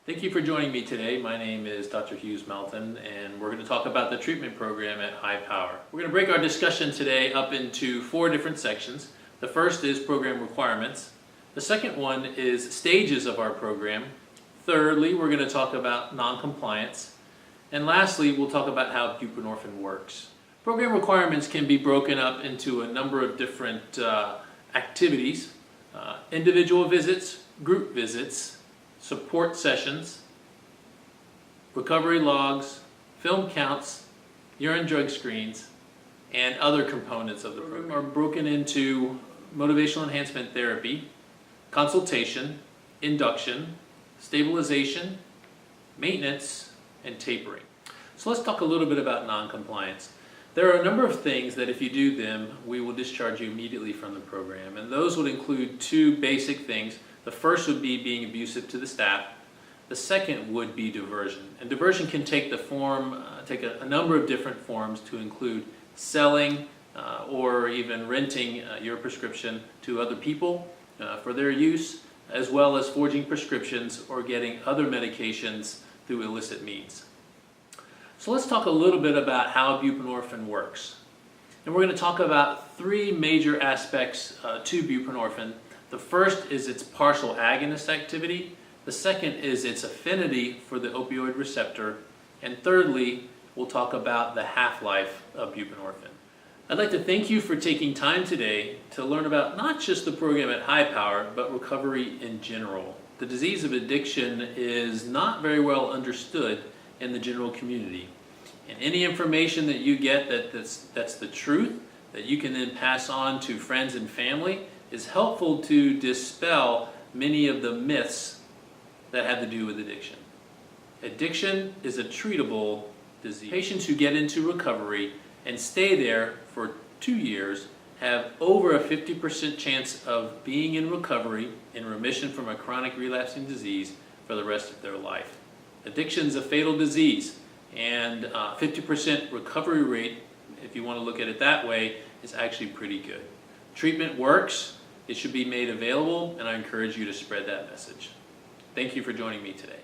Thank you for joining me today. My name is Dr. Hughes Melton, and we're going to talk about the treatment program at HighPower. We're going to break our discussion today up into 4 different sections. The first is program requirements. The second one is stages of our program. Thirdly, we're going to talk about non-compliance. And lastly, we'll talk about how buprenorphine works. Program requirements can be broken up into a number of different activities: individual visits, group visits, support sessions, recovery logs, film counts, urine drug screens, and other components of the program are broken into motivational enhancement therapy, consultation, induction, stabilization, maintenance, and tapering. So let's talk a little bit about non-compliance. There are a number of things that if you do them, we will discharge you immediately from the program, and those would include 2 basic things. The first would be being abusive to the staff. The second would be diversion. And diversion can take the form, a number of different forms, to include selling or even renting your prescription to other people for their use, as well as forging prescriptions or getting other medications through illicit means. So let's talk a little bit about how buprenorphine works. And we're going to talk about 3 major aspects to buprenorphine. The first is its partial agonist activity. The second is its affinity for the opioid receptor. And thirdly, we'll talk about the half-life of buprenorphine. I'd like to thank you for taking time today to learn about not just the program at HighPower, but recovery in general. The disease of addiction is not very well understood in the general community. And any information that you get that's the truth, that you can then pass on to friends and family, is helpful to dispel many of the myths that have to do with addiction. Addiction is a treatable disease. Patients who get into recovery and stay there for 2 years have over a 50% chance of being in recovery, in remission from a chronic relapsing disease for the rest of their life. Addiction is a fatal disease, and 50% recovery rate, if you want to look at it that way, is actually pretty good. Treatment works. It should be made available, and I encourage you to spread that message. Thank you for joining me today.